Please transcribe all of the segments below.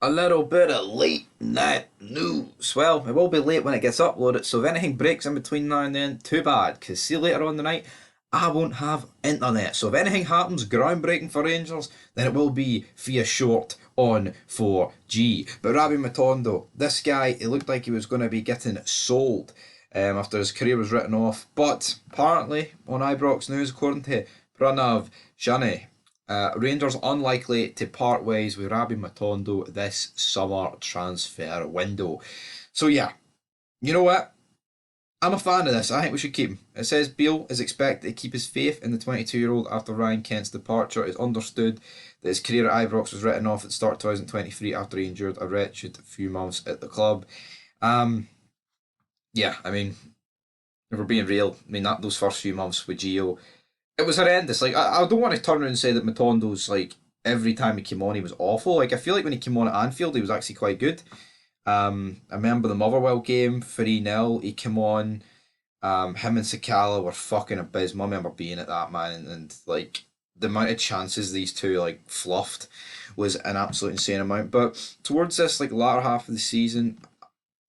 A little bit of late night news. Well, it will be late when it gets uploaded, so if anything breaks in between now and then, too bad, because see later on the night, I won't have internet. So if anything happens groundbreaking for Rangers, then it will be via short on 4G. But Rabbi Matondo, this guy, he looked like he was going to be getting sold after his career was written off. But apparently, on Ibrox News, according to Pranav Jane, Rangers unlikely to part ways with Rabbi Matondo this summer transfer window. So yeah, you know what? I'm a fan of this. I think we should keep him. It says Beale is expected to keep his faith in the 22-year-old after Ryan Kent's departure. It's understood that his career at Ibrox was written off at the start of 2023 after he endured a wretched few months at the club. Um, yeah, I mean, if we're being real, I mean that those first few months with Gio, it was horrendous. Like I don't want to turn around and say that Matondo's like every time he came on he was awful. Like I feel like when he came on at Anfield he was actually quite good. I remember the Motherwell game 3-0. He came on. Him and Sakala were fucking abysmal. I remember being at that man and like the amount of chances these two like fluffed was an absolute insane amount. But towards this like latter half of the season,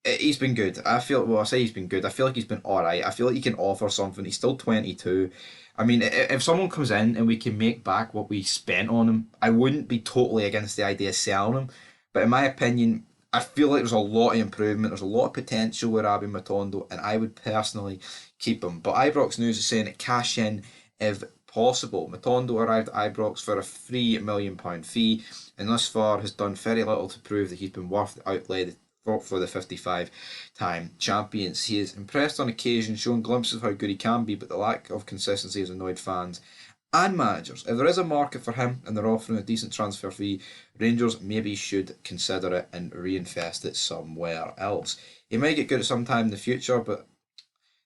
he's been good. I say he's been good. I feel like he's been all right. I feel like he can offer something. He's still 22. I mean, if someone comes in and we can make back what we spent on him, I wouldn't be totally against the idea of selling him. But in my opinion, I feel like there's a lot of improvement. There's a lot of potential with Abby Matondo, and I would personally keep him. But Ibrox News is saying that cash in if possible. Matondo arrived at Ibrox for a £3 million fee, and thus far has done very little to prove that he's been worth the outlay for the 55-time champions. He is impressed on occasion, showing glimpses of how good he can be, but the lack of consistency has annoyed fans and managers. If there is a market for him and they're offering a decent transfer fee, Rangers maybe should consider it and reinvest it somewhere else. He might get good at some time in the future, but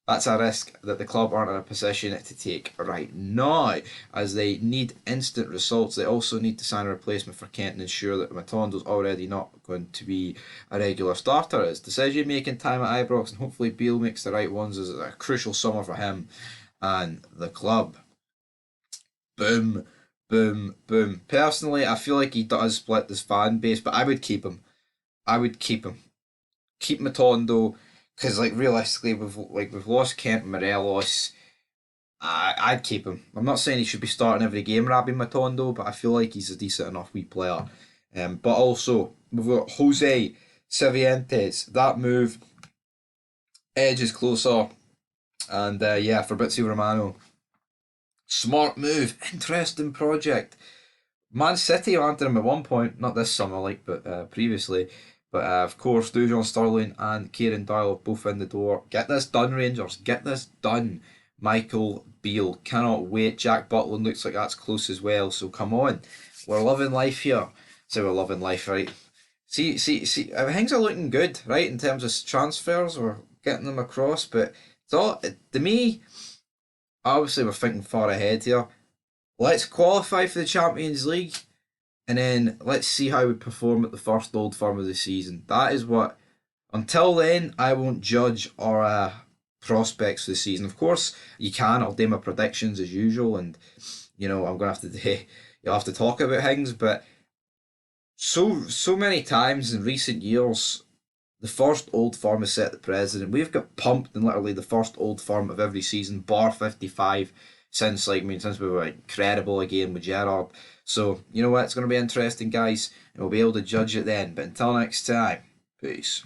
that's a risk that the club aren't in a position to take right now, as they need instant results. They also need to sign a replacement for Kent and ensure that Matondo's already not going to be a regular starter. His decision making time at Ibrox and hopefully Beale makes the right ones is a crucial summer for him and the club. Boom, boom, boom. Personally, I feel like he does split this fan base, but I would keep him. I would keep him. Keep Matondo, because like realistically, we've lost Kent Morelos. I'd keep him. I'm not saying he should be starting every game, Rabbi Matondo, but I feel like he's a decent enough wee player. But also we've got Jose Cifuentes. That move edges closer, and yeah, Fabrizio Romano. Smart move, interesting project. Man City wanted him at one point, not this summer, like, but previously. But of course, Dujon Sterling and Kieran Doyle have both in the door. Get this done, Rangers. Get this done. Michael Beale. Cannot wait. Jack Butland looks like that's close as well. So come on. We're loving life here. So we're loving life, right? See, things are looking good, right? In terms of transfers, we're getting them across. But it's all, to me, obviously we're thinking far ahead here. Let's qualify for the Champions League, and then let's see how we perform at the first Old Firm of the season. That is what. Until then, I won't judge our prospects for the season. Of course, you can. I'll do my predictions as usual, and I'm gonna have to you'll have to talk about things. But so many times in recent years, the first Old Firm has set the precedent. We've got pumped in literally the first Old Firm of every season, bar 55, since we were incredible again with Gerard. So, you know what? It's going to be interesting, guys, and we'll be able to judge it then. But until next time, peace.